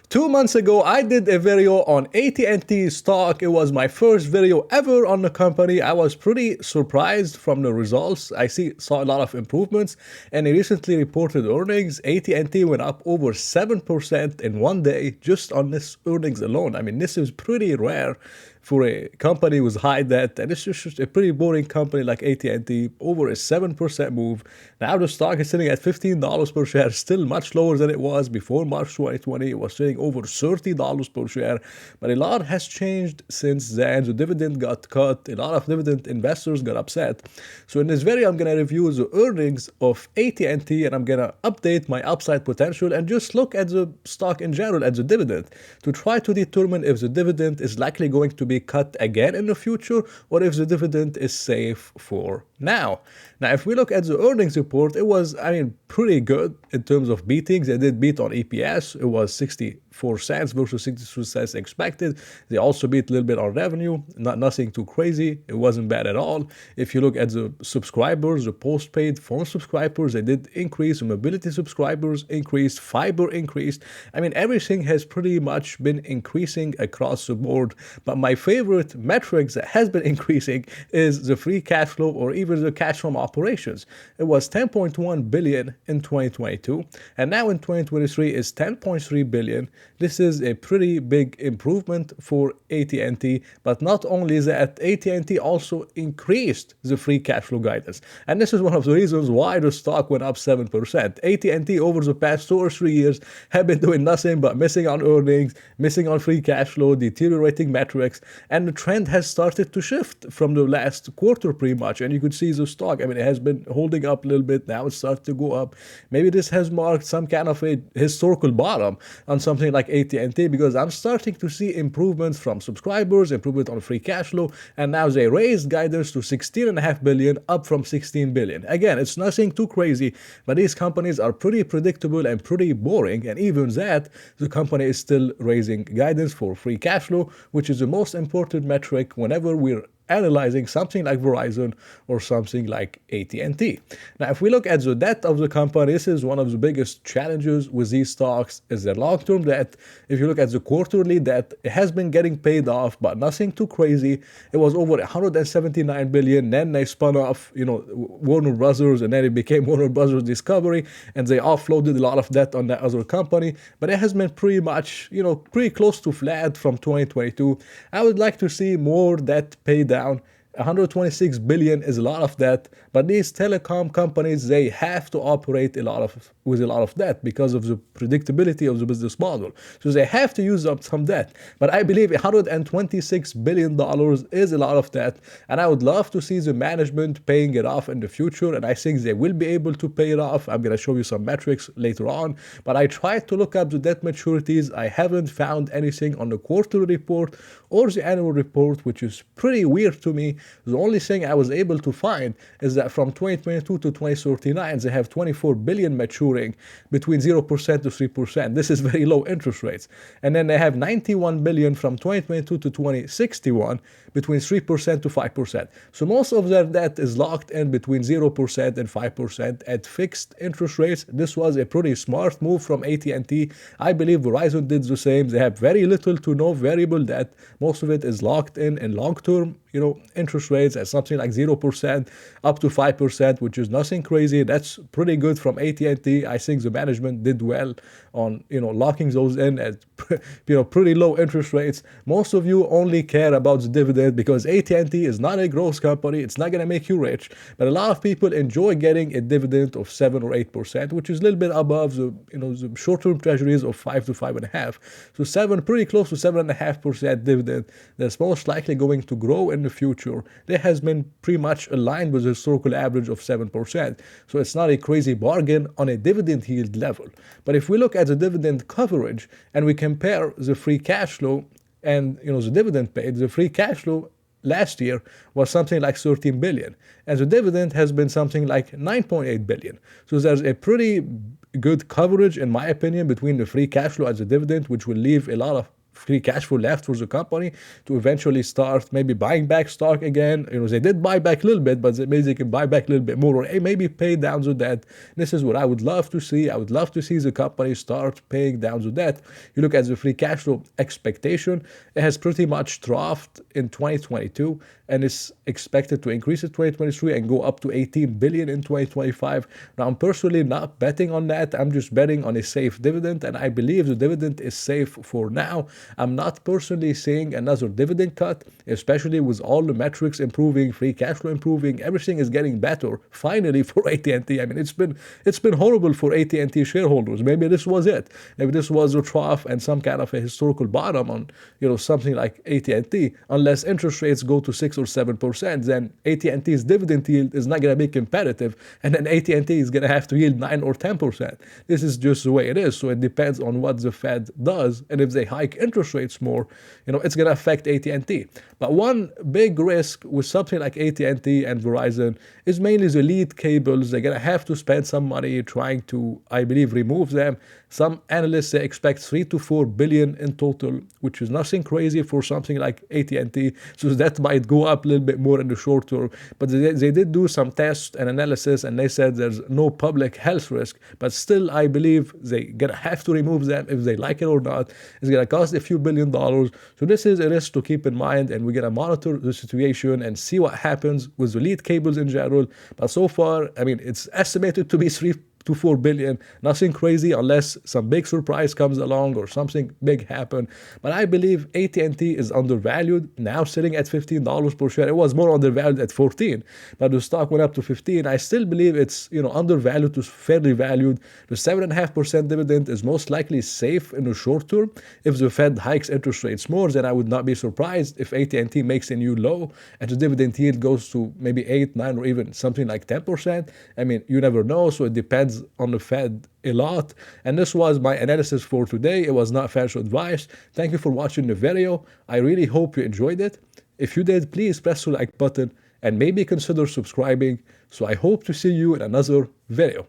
2 months ago, I did a video on AT&T stock. It was my first video ever on the company. I was pretty surprised from the results. Saw a lot of improvements, and it recently reported earnings. AT&T went up over 7% in one day just on this earnings alone. I mean, this is pretty rare for a company with high debt, and it's just a pretty boring company like AT&T. Over a 7% move. Now the stock is sitting at $15 per share, still much lower than it was before March 2020. It was trading over $30 per share, but a lot has changed since then. The dividend got cut. A lot of dividend investors got upset. So in this video, I'm gonna review the earnings of AT&T, and I'm gonna update my upside potential and just look at the stock in general, at the dividend, to try to determine if the dividend is likely going to be cut again in the future, or if the dividend is safe for now. Now, if we look at the earnings report, it was, pretty good in terms of beating. They did beat on EPS. It was 64 cents versus 62 cents expected. They also beat a little bit on revenue, nothing too crazy. It wasn't bad at all. If you look at the subscribers, the postpaid phone subscribers, they did increase. The mobility subscribers increased. Fiber increased. Everything has pretty much been increasing across the board. But my favorite metrics that has been increasing is the free cash flow, or even the cash from operations. It was 10.1 billion in 2022, and now in 2023 is 10.3 billion. This is a pretty big improvement for AT&T, but not only that, AT&T also increased the free cash flow guidance, and this is one of the reasons why the stock went up 7%. AT&T over the past 2 or 3 years have been doing nothing but missing on earnings, missing on free cash flow, deteriorating metrics, and the trend has started to shift from the last quarter pretty much, and you could see the stock, it has been holding up a little bit. Now it's starting to go up. Maybe this has marked some kind of a historical bottom on something like AT&T, because I'm starting to see improvements from subscribers, improvement on free cash flow, and now they raised guidance to 16.5 billion, up from 16 billion. Again, it's nothing too crazy, but these companies are pretty predictable and pretty boring, and even that, the company is still raising guidance for free cash flow, which is the most important metric whenever we're analyzing something like Verizon or something like AT&T. Now, if we look at the debt of the company, this is one of the biggest challenges with these stocks, is their long-term debt. If you look at the quarterly debt, it has been getting paid off, but nothing too crazy. It was over 179 billion. Then they spun off, Warner Brothers, and then it became Warner Brothers Discovery, and they offloaded a lot of debt on that other company. But it has been pretty much, pretty close to flat from 2022. I would like to see more debt paid down. 126 billion is a lot of debt, but these telecom companies, they have to operate with a lot of debt because of the predictability of the business model. So they have to use up some debt. But I believe $126 billion is a lot of debt, and I would love to see the management paying it off in the future, and I think they will be able to pay it off. I'm going to show you some metrics later on, but I tried to look up the debt maturities. I haven't found anything on the quarterly report or the annual report, which is pretty weird to me. The only thing I was able to find is that from 2022 to 2039, they have 24 billion maturing between 0% to 3%. This is very low interest rates. And then they have 91 billion from 2022 to 2061, between 3% to 5%. So most of their debt is locked in between 0% and 5% at fixed interest rates. This was a pretty smart move from AT&T. I believe Verizon did the same. They have very little to no variable debt. Most of it is locked in long-term interest rates at something like 0% up to 5%, which is nothing crazy. That's pretty good from AT&T. I think the management did well on locking those in at pretty low interest rates. Most of you only care about the dividend because AT&T is not a growth company. It's not going to make you rich, but a lot of people enjoy getting a dividend of 7 or 8%, which is a little bit above the short-term treasuries of 5 to 5.5. So pretty close to 7.5% dividend that's most likely going to grow in the future. That has been pretty much aligned with the historical average of 7%. So it's not a crazy bargain on a dividend yield level. But if we look at the dividend coverage and we compare the free cash flow and the dividend paid, the free cash flow last year was something like 13 billion, and the dividend has been something like 9.8 billion. So there's a pretty good coverage, in my opinion, between the free cash flow and the dividend, which will leave a lot of free cash flow left for the company to eventually start maybe buying back stock again. They did buy back a little bit, but maybe they can buy back a little bit more, or maybe pay down the debt. This is what I would love to see. I would love to see the company start paying down the debt. You look at the free cash flow expectation, it has pretty much troughed in 2022 and is expected to increase in 2023 and go up to 18 billion in 2025. Now, I'm personally not betting on that. I'm just betting on a safe dividend, and I believe the dividend is safe for now. I'm not personally seeing another dividend cut, especially with all the metrics improving, free cash flow improving, everything is getting better finally for AT&T. I mean, it's been horrible for AT&T shareholders. Maybe this was it. Maybe this was a trough and some kind of a historical bottom on something like AT&T. Unless interest rates go to 6 or 7%, then AT&T's dividend yield is not going to be competitive, and then AT&T is going to have to yield 9 or 10%. This is just the way it is. So it depends on what the Fed does, and if they hike interest rates more, it's going to affect AT&T. But one big risk with something like AT&T and Verizon is mainly the lead cables. They're going to have to spend some money trying to, I believe, remove them. Some analysts, they expect 3 to 4 billion in total, which is nothing crazy for something like AT&T. So that might go up a little bit more in the short term. But they did do some tests and analysis, and they said there's no public health risk. But still, I believe they're going to have to remove them if they like it or not. It's going to cost a few $billions. So this is a risk to keep in mind, and we're going to monitor the situation and see what happens with the lead cables in general. But so far, I mean, it's estimated to be 3 to 4 billion. Nothing crazy unless some big surprise comes along or something big happen. But I believe AT&T is undervalued, now sitting at $15 per share. It was more undervalued at 14, but the stock went up to 15. I still believe it's undervalued to fairly valued. The 7.5% dividend is most likely safe in the short term. If the Fed hikes interest rates more, then I would not be surprised if AT&T makes a new low and the dividend yield goes to maybe 8, 9, or even something like 10%. I mean, you never know, so it depends on the Fed a lot. And this was my analysis for today. It was not financial advice. Thank you for watching the video. I really hope you enjoyed it. If you did, please press the like button and maybe consider subscribing. So I hope to see you in another video.